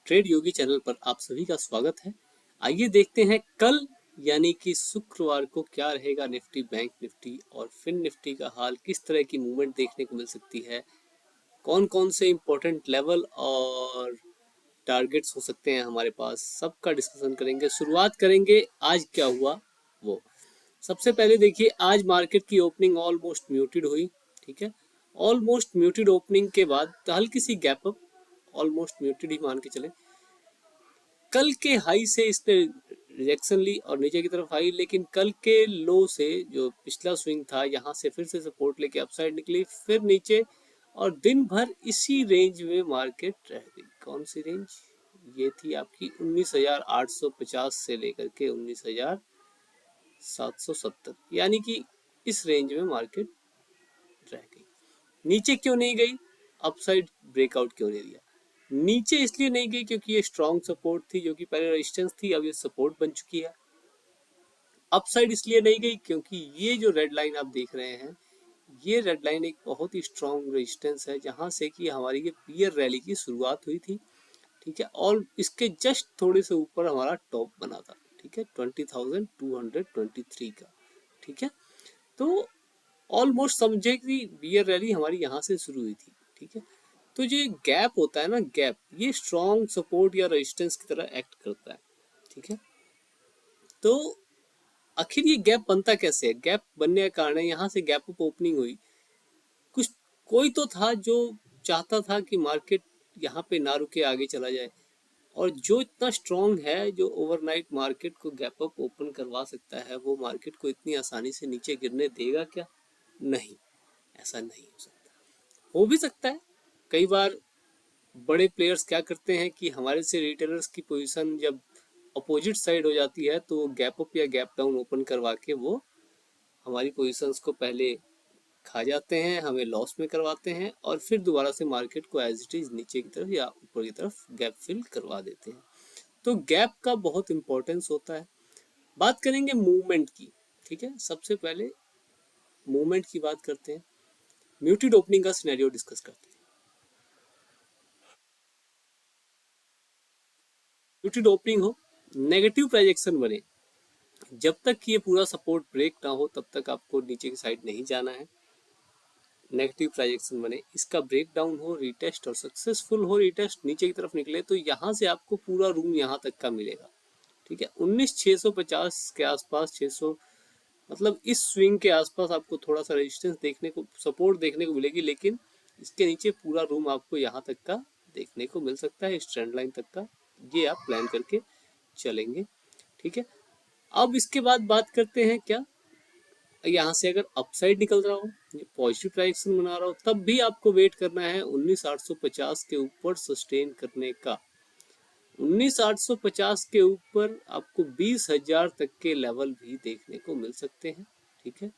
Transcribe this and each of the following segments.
Trade योगी channel पर आप सभी का स्वागत है। आइए देखते हैं कल यानी कि शुक्रवार को क्या रहेगा निफ्टी, बैंक निफ्टी और फिन निफ्टी का हाल, किस तरह की मूवमेंट देखने को मिल सकती है, कौन कौन से इंपॉर्टेंट लेवल और टारगेट्स हो सकते हैं हमारे पास, सबका डिस्कशन करेंगे। शुरुआत करेंगे आज क्या हुआ वो। सबसे पहले देखिए, आज मार्केट की ओपनिंग ऑलमोस्ट म्यूटेड हुई। ठीक है, ऑलमोस्ट म्यूटेड ओपनिंग के बाद हल्की सी गैप अप, ऑलमोस्ट म्यूटेड ही मान के चले। कल के हाई से इसने रिजेक्शन ली और नीचे की तरफ आई, लेकिन कल के लो से जो पिछला स्विंग था यहाँ से फिर से सपोर्ट लेके अपसाइड निकली, फिर नीचे, और दिन भर इसी रेंज में मार्केट रह गई। कौन सी रेंज? ये थी आपकी 19,850 से लेकर के 19,770, यानी कि इस रेंज में मार्केट रह गई। नीचे क्यों नहीं गई? अपसाइड ब्रेकआउट क्यों नहीं दिया? नीचे इसलिए नहीं गई क्योंकि ये स्ट्रॉन्ग सपोर्ट थी, जो कि पहले रेजिस्टेंस थी, अब ये सपोर्ट बन चुकी है। अपसाइड इसलिए नहीं गई क्योंकि ये जो रेड लाइन आप देख रहे हैं, ये रेड लाइन एक बहुत ही स्ट्रॉन्ग रेजिस्टेंस है, जहां से कि हमारी ये पियर रैली की शुरुआत हुई थी। ठीक है, और इसके जस्ट थोड़े से ऊपर हमारा टॉप बना था। ठीक है, 20,223 का। ठीक है, तो ऑलमोस्ट समझे कि बियर रैली हमारी यहाँ से शुरू हुई थी। ठीक है, तो ये गैप होता है ना, गैप, ये स्ट्रॉन्ग सपोर्ट या रेजिस्टेंस की तरह एक्ट करता है। ठीक है, तो आखिर ये गैप बनता कैसे है? गैप बनने का कारण है यहाँ से गैप अप ओपनिंग हुई। कुछ कोई तो था जो चाहता था कि मार्केट यहाँ पे ना रुके, आगे चला जाए, और जो इतना स्ट्रॉन्ग है, जो ओवरनाइट मार्केट को गैप अप ओपन करवा सकता है, वो मार्केट को इतनी आसानी से नीचे गिरने देगा क्या? नहीं, ऐसा नहीं हो सकता। हो भी सकता है, कई बार बड़े प्लेयर्स क्या करते हैं कि हमारे से रिटेलर्स की पोजीशन जब अपोजिट साइड हो जाती है, तो गैप अप या गैप डाउन ओपन करवा के वो हमारी पोजीशंस को पहले खा जाते हैं, हमें लॉस में करवाते हैं, और फिर दोबारा से मार्केट को एज इट इज नीचे की तरफ या ऊपर की तरफ गैप फिल करवा देते हैं। तो गैप का बहुत इंपॉर्टेंस होता है। बात करेंगे मूवमेंट की। ठीक है, सबसे पहले मूवमेंट की बात करते हैं, म्यूटेड ओपनिंग का सिनेरियो डिस्कस करते हैं। म्यूटेड ओपनिंग हो, नेगेटिव प्रोजेक्शन बने, जब तक कि ये पूरा सपोर्ट ब्रेक ना हो तब तक आपको नीचे की साइड नहीं जाना है। नेगेटिव प्रोजेक्शन बने, इसका ब्रेक डाउन हो, रीटेस्ट और सक्सेसफुल हो, रीटेस्ट नीचे की तरफ निकले, तो यहाँ से आपको पूरा रूम यहाँ तक का मिलेगा। ठीक है, 19,650 के आसपास, 600 मतलब इस स्विंग के आसपास आपको थोड़ा सा रेजिस्टेंस देखने को, सपोर्ट देखने को मिलेगी, लेकिन इसके नीचे पूरा रूम आपको यहाँ तक का देखने को मिल सकता है, इस ट्रेंड लाइन तक का। ये आप प्लान करके चलेंगे। ठीक है, अब इसके बाद बात करते हैं क्या, यहाँ से अगर अपसाइड निकल रहा हो, पॉजिटिव डायरेक्शन बना रहा हो, तब भी आपको वेट करना है 19,850 के ऊपर सस्टेन करने का। 19,850 के ऊपर आपको 20,000 तक के लेवल भी देखने को मिल सकते हैं। ठीक है,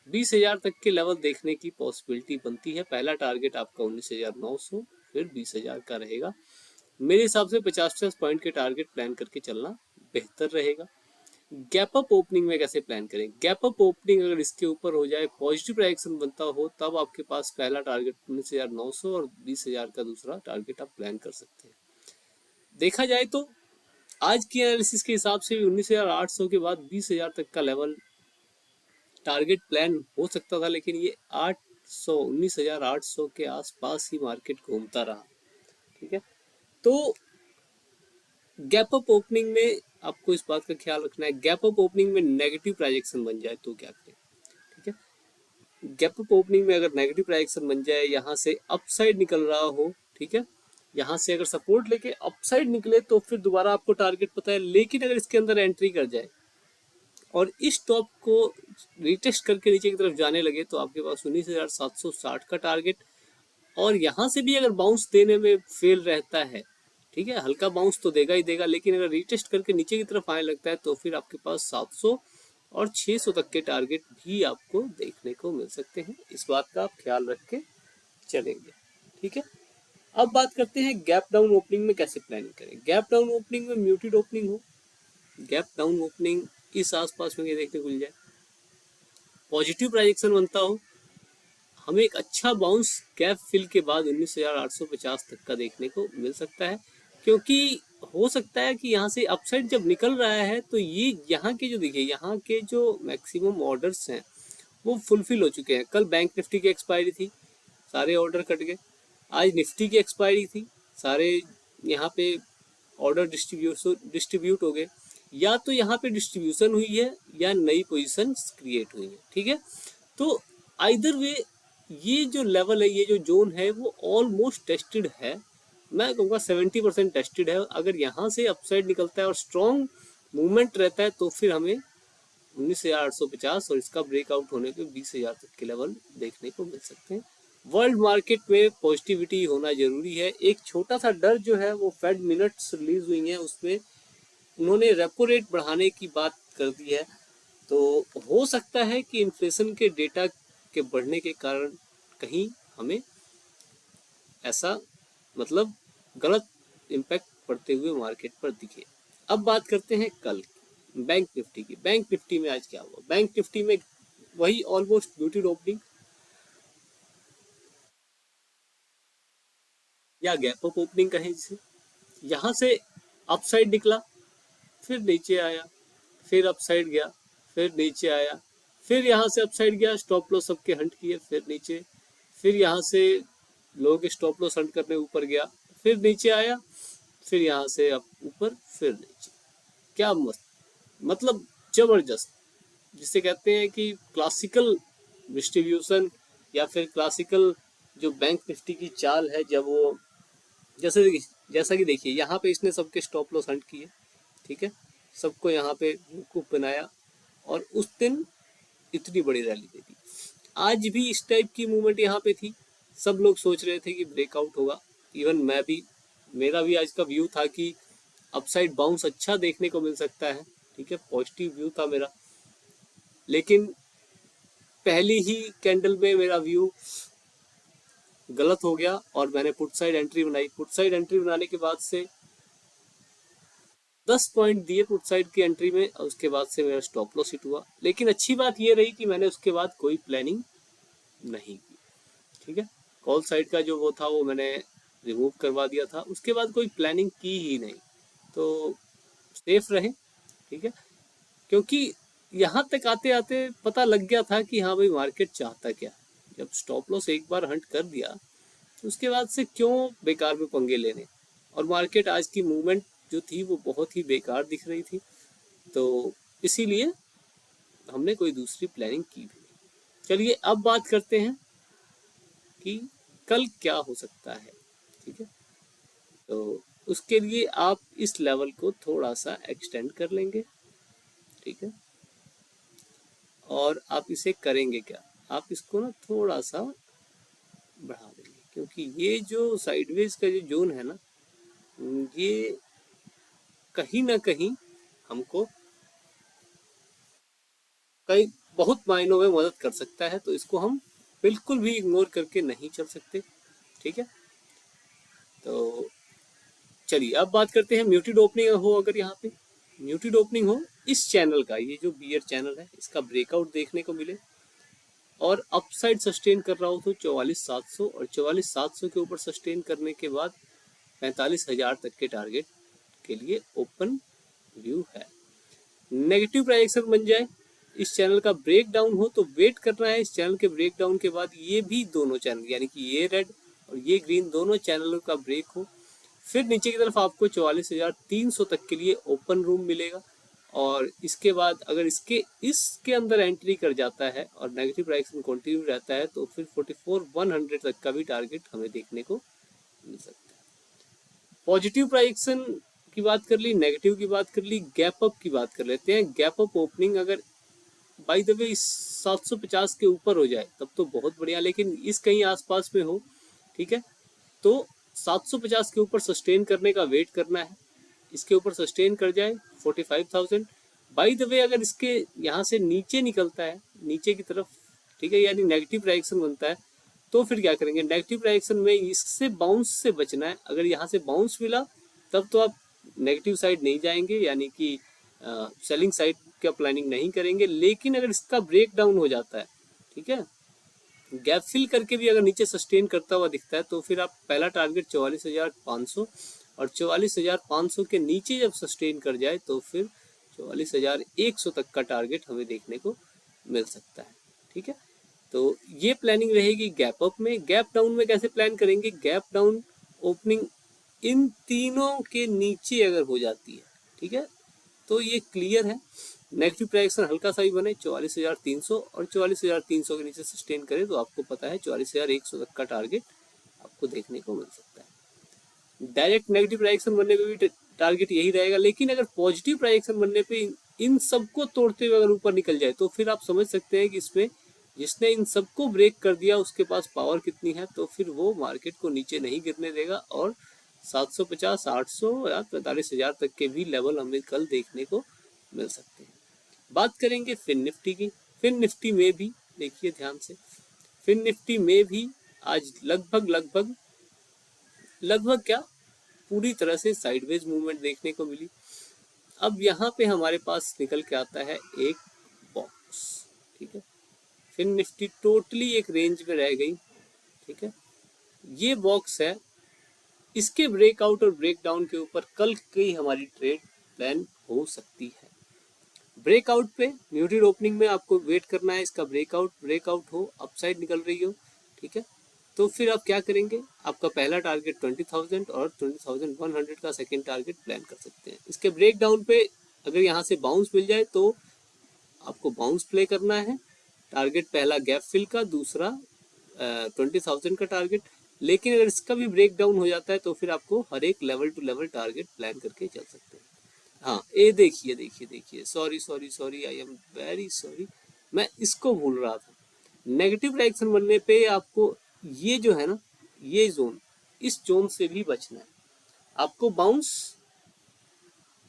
20,000 तक के लेवल देखने की पॉसिबिलिटी बनती है। पहला टारगेट आपका 19,900, फिर 20,000 का रहेगा। मेरे हिसाब से 50-50 पॉइंट के टारगेट प्लान करके चलना बेहतर रहेगा। गैप अप ओपनिंग में कैसे प्लान करें? गैप अप ओपनिंग अगर इसके ऊपर हो जाए, पॉजिटिव डायरेक्शन बनता हो, तब आपके पास पहला टारगेट 19,900 और 20,000 का दूसरा टारगेट आप प्लान कर सकते हैं। देखा जाए तो आज की एनालिसिस के हिसाब से भी 19,800 के बाद 20,000 तक का लेवल टारगेट प्लान हो सकता था, लेकिन ये 19,800 के आसपास ही मार्केट घूमता रहा। ठीक है, तो गैप अप ओपनिंग में आपको इस बात का ख्याल रखना है, गैप अप ओपनिंग में नेगेटिव प्रोजेक्शन बन जाए तो क्या करें। ठीक है, गैप अप ओपनिंग में अगर नेगेटिव प्रोजेक्शन बन जाए, यहाँ से अपसाइड निकल रहा हो, ठीक है, यहाँ से अगर सपोर्ट लेके अपसाइड निकले तो फिर दोबारा आपको टारगेट पता है, लेकिन अगर इसके अंदर एंट्री कर जाए और इस टॉप को रिटेस्ट करके नीचे की तरफ जाने लगे, तो आपके पास 19,760 का टारगेट, और यहाँ से भी अगर बाउंस देने में फेल रहता है, ठीक है, हल्का बाउंस तो देगा ही देगा, लेकिन अगर रिटेस्ट करके नीचे की तरफ आने लगता है तो फिर आपके पास 700 और 600 तक के टारगेट भी आपको देखने को मिल सकते हैं। इस बात का आप ख्याल रख के चलेंगे। ठीक है, अब बात करते हैं गैप डाउन ओपनिंग में कैसे प्लानिंग करें। गैप डाउन ओपनिंग में म्यूटेड ओपनिंग हो, गैप डाउन ओपनिंग इस आसपास में देखने को मिल जाए, पॉजिटिव प्रोजेक्शन बनता हो, हमें एक अच्छा बाउंस गैप फिल के बाद 19,850 तक का देखने को मिल सकता है। क्योंकि हो सकता है कि यहाँ से अपसाइड जब निकल रहा है तो ये यहाँ के जो देखिए यहाँ के जो मैक्सिमम ऑर्डर्स हैं वो फुलफिल हो चुके हैं। कल बैंक निफ्टी की एक्सपायरी थी, सारे ऑर्डर कट गए। आज निफ्टी की एक्सपायरी थी, सारे यहाँ पे ऑर्डर डिस्ट्रीब्यूट हो गए। या तो यहाँ पे डिस्ट्रीब्यूशन हुई है या नई पोजीशन क्रिएट हुई है, ठीक है। तो आइदर वे ये जो लेवल है, ये जो जोन है वो ऑलमोस्ट टेस्टेड है। मैं कहूँगा 70% टेस्टेड है। अगर यहाँ से अपसाइड निकलता है और स्ट्रॉन्ग मूवमेंट रहता है तो फिर हमें 19,850 और इसका ब्रेकआउट होने पे 20,000 तक के लेवल देखने को मिल सकते हैं। वर्ल्ड मार्केट में पॉजिटिविटी होना जरूरी है। एक छोटा सा डर जो है वो फेड मिनट्स रिलीज हुई है, उसमें उन्होंने रेपो रेट बढ़ाने की बात कर दी है। तो हो सकता है कि इन्फ्लेशन के डेटा के बढ़ने के कारण कहीं हमें ऐसा मतलब गलत इम्पैक्ट पड़ते हुए मार्केट पर दिखे। अब बात करते हैं कल बैंक निफ्टी की। बैंक निफ्टी में आज क्या हुआ? बैंक निफ्टी में वही ऑलमोस्ट म्यूटेड ओपनिंग या गैप अप ओपनिंग कहें जिसे। यहाँ से अपसाइड निकला, फिर नीचे आया, फिर अपसाइड गया, फिर नीचे आया, फिर यहाँ से अपसाइड गया, स्टॉप लॉस सबके हंट किए, फिर नीचे, फिर यहाँ से लोगों के स्टॉप लॉस हंट करने ऊपर गया, फिर नीचे आया, फिर यहाँ से अब ऊपर, फिर नीचे। क्या मस्त, मतलब जबरदस्त, जिसे कहते हैं कि क्लासिकल डिस्ट्रीब्यूशन या फिर क्लासिकल जो बैंक निफ्टी की चाल है। जब वो जैसा कि देखिए यहाँ पे इसने सबके स्टॉप लॉस हंट किए, ठीक है, सबको यहाँ पे मुकुब बनाया और उस दिन इतनी बड़ी रैली दे दी। आज भी इस टाइप की मूवमेंट यहाँ पे थी, सब लोग सोच रहे थे कि ब्रेकआउट होगा। इवन मैं भी, मेरा भी आज का व्यू था कि अपसाइड बाउंस अच्छा देखने को मिल सकता है, ठीक है, पॉजिटिव व्यू था मेरा। लेकिन पहली ही कैंडल में मेरा व्यू गलत हो गया और मैंने पुट साइड एंट्री बनाई। पुट साइड एंट्री बनाने के बाद से 10 पॉइंट दिए पुट साइड की एंट्री में और उसके बाद से मेरा स्टॉप लॉस हिट हुआ। लेकिन अच्छी बात ये रही कि मैंने उसके बाद कोई प्लानिंग नहीं की, ठीक है। कॉल साइड का जो वो था वो मैंने रिमूव करवा दिया था, उसके बाद कोई प्लानिंग की ही नहीं। तो सेफ रहे, ठीक है, क्योंकि यहाँ तक आते आते पता लग गया था कि हाँ भाई मार्केट चाहता क्या। जब स्टॉप लॉस एक बार हंट कर दिया तो उसके बाद से क्यों बेकार में पंगे लेने। और मार्केट आज की मूवमेंट जो थी वो बहुत ही बेकार दिख रही थी, तो इसीलिए हमने कोई दूसरी प्लानिंग की भी नहीं। चलिए अब बात करते हैं कि कल क्या हो सकता है, ठीक है। तो उसके लिए आप इस लेवल को थोड़ा सा एक्सटेंड कर लेंगे, ठीक है, और आप इसे करेंगे क्या, आप इसको ना थोड़ा सा बढ़ा देंगे, क्योंकि ये जो साइडवेज का जो जोन है ना, ये कहीं ना कहीं हमको कई बहुत मायनों में मदद कर सकता है। तो इसको हम बिल्कुल भी इग्नोर करके नहीं चल सकते, ठीक है। तो चलिए अब बात करते हैं म्यूटेड ओपनिंग हो, अगर यहाँ पे म्यूटेड ओपनिंग हो, इस चैनल का, ये जो बियर चैनल है इसका ब्रेकआउट देखने को मिले और अपसाइड सस्टेन कर रहा हो तो 44,700 और 44,700 के ऊपर सस्टेन करने के बाद 45,000 तक के टारगेट के लिए ओपन व्यू है। नेगेटिव प्राइजेक्शन बन जाए, इस चैनल का ब्रेक डाउन हो तो वेट करना है इस चैनल के ब्रेक डाउन के बाद ये भी दोनों चैनल यानी कि ये रेड और ये ग्रीन दोनों चैनलों का ब्रेक हो, फिर नीचे की तरफ आपको 44,300 तक के लिए ओपन रूम मिलेगा। और इसके बाद अगर इसके अंदर एंट्री कर जाता है और नेगेटिव प्राइजेक्शन कंटिन्यू रहता है तो फिर 44,100 तक का भी टारगेट हमें देखने को मिल सकता है। पॉजिटिव प्राइजेक्शन की बात कर ली, नेगेटिव की बात कर ली, गैप अप की बात कर लेते हैं। गैप अप ओपनिंग अगर बाय द वे 750 के ऊपर हो जाए तब तो बहुत बढ़िया, लेकिन इस कहीं आसपास में हो, ठीक है, तो 750 के ऊपर सस्टेन करने का वेट करना है। इसके ऊपर सस्टेन कर जाए 45,000। बाय द वे अगर इसके यहाँ से नीचे निकलता है नीचे की तरफ, ठीक है, यानी नेगेटिव प्राइजेक्शन बनता है, तो फिर क्या करेंगे, नेगेटिव प्राइजेक्शन में इससे बाउंस से बचना है। अगर यहाँ से बाउंस मिला तब तो आप नेगेटिव साइड नहीं जाएंगे, यानी कि सेलिंग साइड का प्लानिंग नहीं करेंगे। लेकिन अगर इसका ब्रेक डाउन हो जाता है, ठीक है, गैप फिल करके भी अगर नीचे सस्टेन करता हुआ दिखता है तो फिर आप पहला टारगेट 44,500 और 44,500 के नीचे जब सस्टेन कर जाए तो फिर 44,100 तक का टारगेट हमें देखने को मिल सकता है। ठीक है, तो ये प्लानिंग रहेगी गैप अप में। गैप डाउन में कैसे प्लान करेंगे? गैप डाउन ओपनिंग इन तीनों के नीचे अगर हो जाती है, ठीक है, तो ये क्लियर है, नेगेटिव प्राइजेक्शन हल्का सा भी बने 44,300 और 44,300 के नीचे सस्टेन करे तो आपको पता है 44,100 तक का टारगेट आपको देखने को मिल सकता है। डायरेक्ट नेगेटिव प्राइजेक्शन बनने पे भी टारगेट यही रहेगा, लेकिन अगर पॉजिटिव प्राइजेक्शन बनने पे इन सबको तोड़ते हुए अगर ऊपर निकल जाए तो फिर आप समझ सकते हैं कि इसमें जिसने इन सबको ब्रेक कर दिया उसके पास पावर कितनी है, तो फिर वो मार्केट को नीचे नहीं गिरने देगा और 750, 800 या 45,000 तक के भी लेवल हमें कल देखने को मिल सकते हैं। बात करेंगे फिन निफ्टी की। फिन निफ्टी में भी देखिए ध्यान से, फिन निफ्टी में भी आज लगभग क्या पूरी तरह से साइडवेज मूवमेंट देखने को मिली। अब यहाँ पे हमारे पास निकल के आता है एक बॉक्स। ठीक है, फिन निफ्टी टोटली एक रेंज में रह गई। ठीक है, ये बॉक्स है, इसके ब्रेकआउट और ब्रेकडाउन के ऊपर कल की हमारी ट्रेड प्लान हो सकती है। ब्रेकआउट पे म्यूटेड ओपनिंग में आपको वेट करना है, इसका ब्रेकआउट हो, अपसाइड निकल रही हो। ठीक है, तो फिर आप क्या करेंगे? आपका पहला टारगेट 20,000 और 20,100 का सेकेंड टारगेट प्लान कर सकते हैं। इसके ब्रेकडाउन पे अगर यहाँ से बाउंस मिल जाए तो आपको बाउंस प्ले करना है। टारगेट पहला गैप फिल का, दूसरा 20,000 का टारगेट। लेकिन अगर इसका भी ब्रेक डाउन हो जाता है तो फिर आपको हर एक level to level target plan करके चल सकते हैं। हाँ, ये देखिए, sorry, I am very sorry, मैं इसको भूल रहा था। नेगेटिव डायरेक्शन बनने पे आपको ये जो है ना, ये जोन, इस जोन से भी बचना है। आपको बाउंस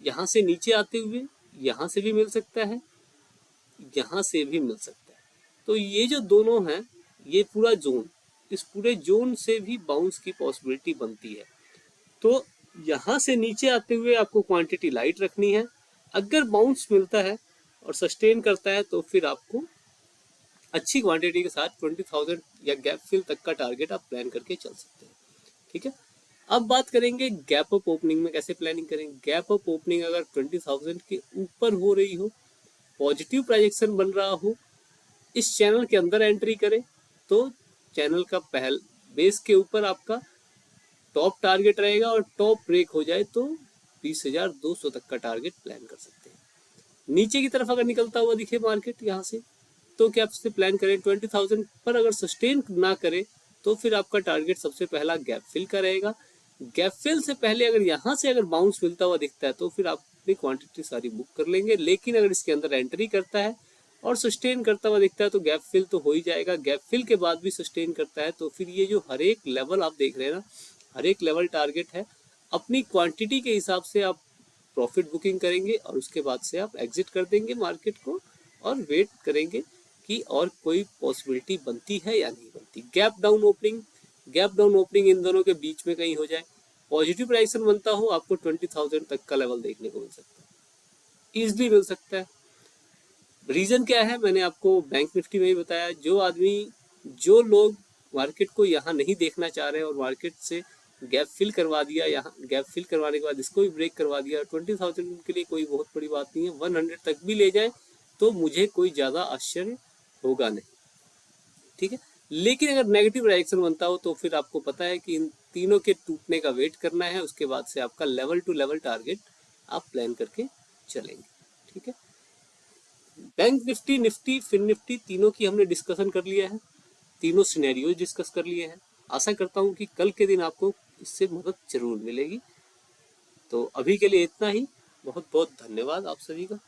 यहाँ से नीचे आते हुए यहाँ से भी मिल सकता है, यहाँ से भी मिल सकता है। तो ये जो दोनों हैं, ये पूरा जोन, इस पूरे जोन से भी बाउंस की पॉसिबिलिटी बनती है। तो यहाँ से नीचे आते हुए आपको क्वांटिटी लाइट रखनी है। अगर बाउंस मिलता है और सस्टेन करता है तो फिर आपको अच्छी क्वांटिटी के साथ 20,000 या गैप फिल तक का टारगेट आप प्लान करके चल सकते हैं। ठीक है, अब बात करेंगे गैप अप ओपनिंग में कैसे प्लानिंग करेंगे। गैप अप ओपनिंग अगर 20,000 के ऊपर हो रही हो, पॉजिटिव प्रोजेक्शन बन रहा हो, इस चैनल के अंदर एंट्री करें तो चैनल का पहल बेस के ऊपर आपका टॉप टारगेट रहेगा और टॉप ब्रेक हो जाए तो 20,200 तक का टारगेट प्लान कर सकते हैं। नीचे की तरफ अगर निकलता हुआ दिखे मार्केट यहाँ से तो क्या आपसे प्लान करें 20,000 पर, अगर सस्टेन ना करे तो फिर आपका टारगेट सबसे पहला गैप फिल का रहेगा। गैप फिल से पहले अगर यहाँ से अगर बाउंस मिलता हुआ दिखता है तो फिर आप अपनी क्वांटिटी सारी बुक कर लेंगे। लेकिन अगर इसके अंदर एंट्री करता है और सस्टेन करता हुआ दिखता है तो गैप फिल तो हो ही जाएगा। गैप फिल के बाद भी सस्टेन करता है तो फिर ये जो हर एक लेवल आप देख रहे हैं ना, हर एक लेवल टारगेट है। अपनी क्वांटिटी के हिसाब से आप प्रॉफिट बुकिंग करेंगे और उसके बाद से आप एग्जिट कर देंगे मार्केट को और वेट करेंगे कि और कोई पॉसिबिलिटी बनती है या नहीं बनती। गैप डाउन ओपनिंग इन दोनों के बीच में कहीं हो जाए, पॉजिटिव प्राइसन बनता हो, आपको 20,000 तक का लेवल देखने को मिल सकता है, इजिली मिल सकता है। रीजन क्या है मैंने आपको बैंक निफ्टी में ही बताया। जो लोग मार्केट को यहाँ नहीं देखना चाह रहे और मार्केट से गैप फिल करवा दिया, यहाँ गैप फिल करवाने के बाद इसको भी ब्रेक करवा दिया, 20,000 के लिए कोई बहुत बड़ी बात नहीं है। 100 तक भी ले जाए तो मुझे कोई ज़्यादा आश्चर्य होगा नहीं। ठीक है, लेकिन अगर नेगेटिव रिएक्शन बनता हो तो फिर आपको पता है कि इन तीनों के टूटने का वेट करना है, उसके बाद से आपका लेवल टू लेवल टारगेट आप प्लान करके चलेंगे। ठीक है, बैंक निफ्टी फिन निफ्टी तीनों की हमने डिस्कशन कर लिया है, तीनों सिनेरियो डिस्कस कर लिए हैं। आशा करता हूं कि कल के दिन आपको इससे मदद जरूर मिलेगी। तो अभी के लिए इतना ही, बहुत बहुत धन्यवाद आप सभी का।